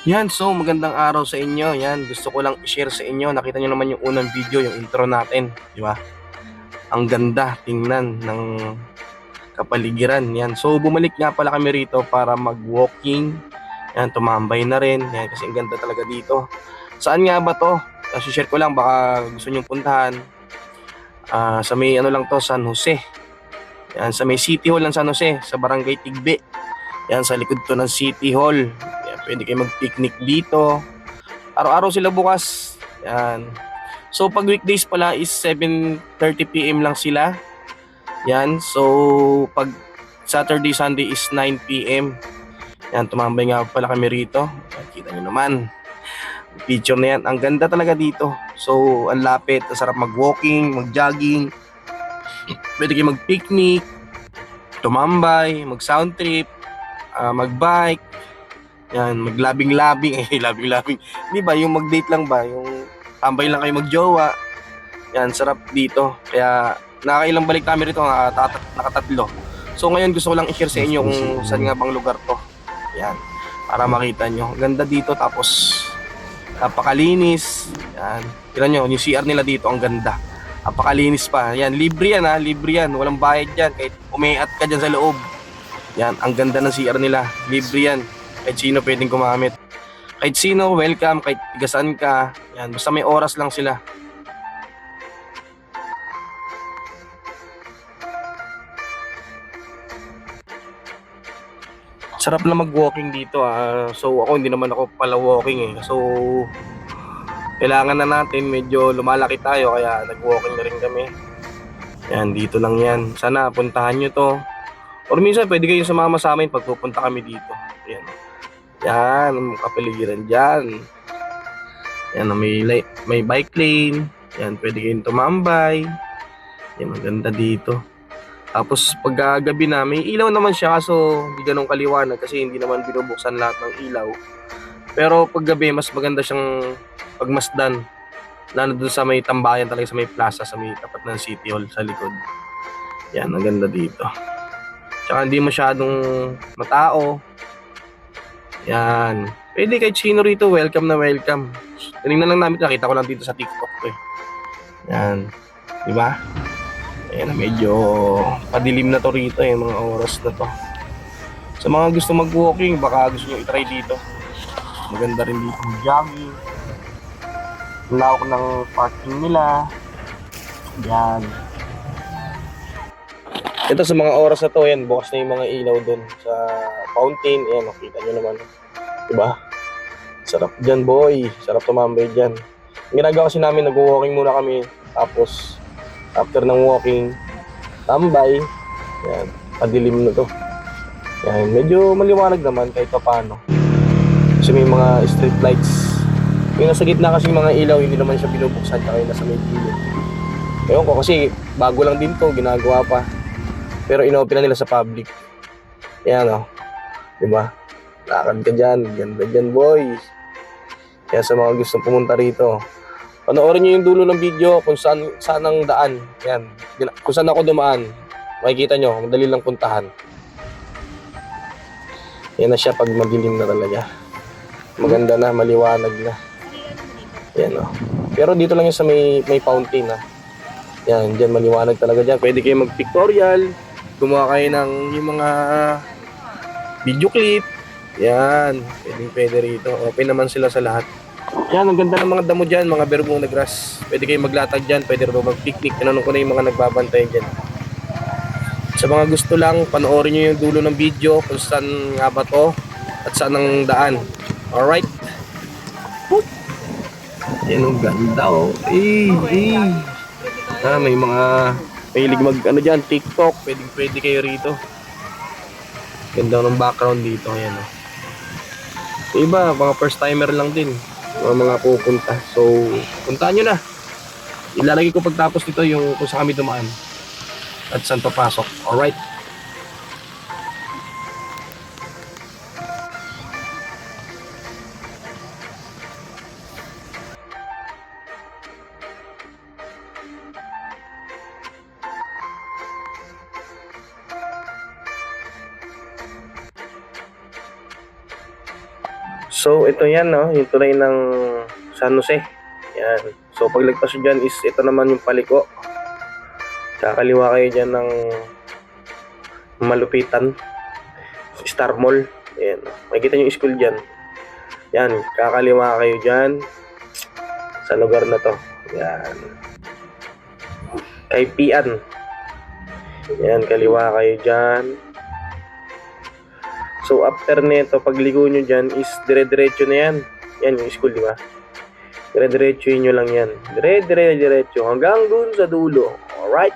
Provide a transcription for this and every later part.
Yan, so magandang araw sa inyo. Yan, gusto ko lang i-share sa inyo. Nakita nyo naman yung unang video, yung intro natin, di ba? Ang ganda tingnan ng kapaligiran. Yan, so bumalik nga pala kami rito para mag-walking. Yan, tumambay na rin. Yan, kasi ang ganda talaga dito. Saan nga ba to? Kasi share ko lang, baka gusto nyo puntahan. Sa may ano lang to, San Jose. Yan, sa may City Hall ng San Jose, sa Barangay Tigbe. Yan, sa likod to ng City Hall. Pwede kayo mag-picnic dito. Araw-araw sila bukas. Yan. So pag weekdays pala is 7:30 PM lang sila. Yan. So pag Saturday, Sunday is 9 PM. Yan, tumambay nga pala kami rito. Kita nyo naman. Picture na yan. Ang ganda talaga dito. So ang lapit. Sarap mag-walking, mag-jogging. Pwede kayo mag-picnic, tumambay, mag-sound trip, mag-bike. Yan, maglabing-labing, labing-labing. Di ba, yung mag-date lang ba, yung tambay lang kayo magjowa. Yan, sarap dito. Kaya, nakakailang balik kami rito, nakatatlo. So, ngayon gusto ko lang i-share sa inyo kung saan nga bang lugar to. Yan, para makita nyo. Ganda dito, tapos napakalinis. Yan, tignan nyo, yung CR nila dito, ang ganda. Napakalinis pa. Yan, libre yan ha, libre yan. Walang bayad yan, kahit umiat ka dyan sa loob. Yan, ang ganda ng CR nila. Libre yan. Kahit sino pwedeng gumamit. Kahit sino, welcome. Kahit tigasan ka. Yan, basta may oras lang sila. Sarap lang mag-walking dito. So ako, hindi naman ako pala walking eh. So kailangan na natin, medyo lumalaki tayo. Kaya nag-walking na rin kami. Yan, dito lang yan. Sana puntahan nyo to. Or minsan pwede kayo sumama sa amin pag pupunta kami dito. Yan. Yan, kapaligiran dyan. Yan, may bike lane. Yan, pwede kayong tumambay. Yan, maganda dito. Tapos pagkagabi na, may ilaw naman siya, kaso hindi ganun kaliwanag kasi hindi naman binubuksan lahat ng ilaw. Pero paggabi, mas maganda siyang pagmasdan. Lalo dun sa may tambayan talaga, sa may plaza, sa may tapat ng City Hall sa likod. Yan, ang ganda dito. Tsaka hindi masyadong matao. Yan. Pwede kahit sino rito, welcome na welcome. Tinignan lang namin, nakita ko lang dito sa TikTok ko eh. Yan. Diba? Ayan, medyo padilim na to rito eh, mga oras na to. Sa mga gusto mag-walking, baka gusto nyo itry dito. Maganda rin dito jogging. Lawak ng parking nila. Yan. Ito sa mga oras na to, yan, bukas na yung mga ilaw dun sa fountain. Ayan, nakita nyo naman. Diba? Sarap dyan, boy. Sarap tumambay dyan. Ang ginagawa kasi namin, nag-walking muna kami. Tapos, after ng walking, tambay. Ayan, padilim na to. Ayan, medyo maliwanag naman kahit pa paano. Kasi may mga street lights. Yung nasa gitna kasi mga ilaw, hindi naman siya binubuksan. Kaya nasa may gilid. Ewan ko kasi, bago lang din to, ginagawa pa. Pero inopen na nila sa public. Ayan o. Diba? Lakad ka dyan. Ganda dyan, boy. Kaya sa mga gustong pumunta rito, panoorin nyo yung dulo ng video kung saan ang daan. Ayan. Kung saan ako dumaan. Makikita nyo. Madali lang puntahan. Yan na siya pag madilim na talaga. Maganda na. Maliwanag na. Ayan o. Pero dito lang yung sa may fountain ha. Yan. Dyan maliwanag talaga dyan. Pwede kayo mag-pictorial. Gumawa kayo ng yung mga video clip. Yan, pwede rito. Open naman sila sa lahat. Yan, ang ganda ng mga damo dyan, mga Bermuda grass. Pwede kayo maglatag dyan, pwede rin mag-picnic. Tinanong ko na yung mga nagbabantay dyan. Sa mga gusto lang, panoorin nyo yung dulo ng video kung saan nga ba to at saan ang daan. Alright? Yan, ang ganda oh. May mga mahilig mag ano dyan, TikTok, pwede kayo rito. Ganda ng background dito, ayan oh. So, iba, mga first timer lang din, mga pupunta. So, puntahan nyo na. Ilalagay ko pagtapos nito yung kung saan kami dumaan at saan papasok. Alright. So, ito yan, no? Yung tulay ng San Jose. Yan. So, paglagpas nyo dyan is, ito naman yung paliko. Kakaliwa kayo dyan ng malupitan. Star Mall. Ayan. Makikita nyo yung school dyan. Yan. Kakaliwa kayo dyan sa lugar na to. Yan. Kay Pian. Yan. Kaliwa kayo dyan. So, after nito, pagligo nyo dyan is dire-diretso na yan. Yan yung school, di ba? Dire-diretso nyo lang yan. Dire-diretso hanggang dun sa dulo. Alright?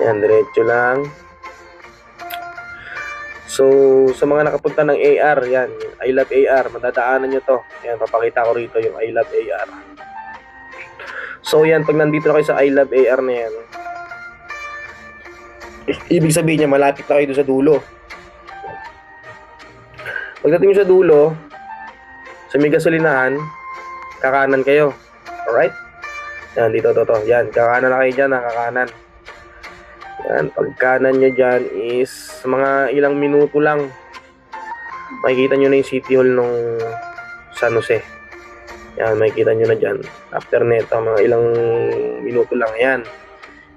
Yan, diretso lang. So, sa mga nakapunta ng AR, yan, I Love AR, madadaanan nyo to. Yan, papakita ko rito yung I Love AR. So, yan, pag nandito na kayo sa I Love AR na yan, ibig sabihin niya, malapit na kayo doon sa dulo. Pagdating nyo sa dulo, sa may gasolinahan, kakanan kayo. Alright? Yan, dito, to. Yan, kakanan na kayo dyan, kakanan. Yan, pagkanan nyo dyan is mga ilang minuto lang. Makikita nyo na yung City Hall nung San Jose. Yan, makikita nyo na dyan. After neto, mga ilang minuto lang. Yan.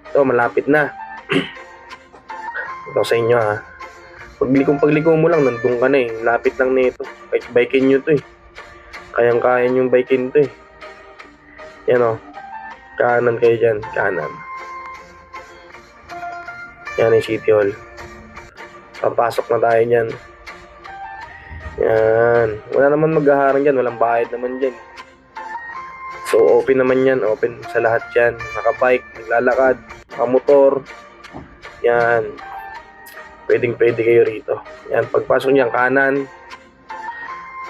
Ito, malapit na. Ito sa inyo, ha. Pagliko mo lang, nandun ka na eh. Lapit lang nito. Kahit bikin nyo to eh. Kayang-kaya yung bikin to eh. Yan o. Kanan kayo dyan. Kanan. Yan yung City Hall. Papasok na tayo dyan. Yan. Wala naman maghaharang dyan. Walang bayad naman dyan. So, open naman yan. Open sa lahat yan. Nakabike, naglalakad, nakamotor. Yan. Pwedeng-pwede kayo rito. Yan, pagpasok niyan kanan.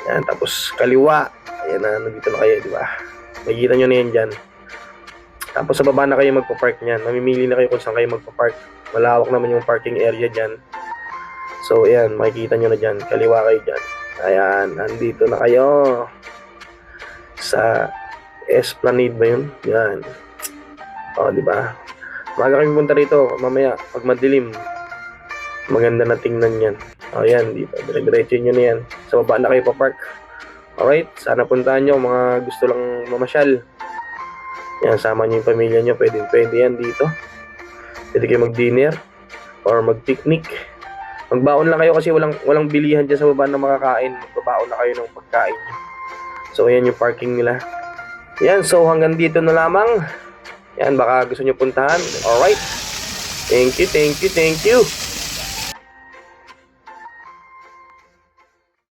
Yan, tapos kaliwa. Ayan na, nandito na kayo, di ba? Makikita nyo na yan dyan. Tapos sa baba na kayo magpa-park niyan. Mamimili na kayo kung saan kayo magpa-park. Malawak naman yung parking area dyan. So, ayan, makikita nyo na dyan. Kaliwa kayo dyan. Ayan, nandito na kayo. Sa Esplanade ba yun? Yan. O, di ba? Maga kayo punta rito. Mamaya, pag madilim, maganda na tingnan yan. O yan, dito. Dire-diretso nyo na yan. Sa baba na kayo pa-park. Alright, sana puntahan nyo mga gusto lang mamasyal. Yan, sama nyo yung pamilya nyo. Pwede yan dito. Pwede kayo mag-dinner or mag-picnic. Magbaon lang kayo kasi walang bilihan dyan sa baba na makakain. Magbabaon na kayo ng pagkain nyo. So, yan yung parking nila. Yan, so hanggang dito na lamang. Yan, baka gusto nyo puntahan. Alright. Thank you.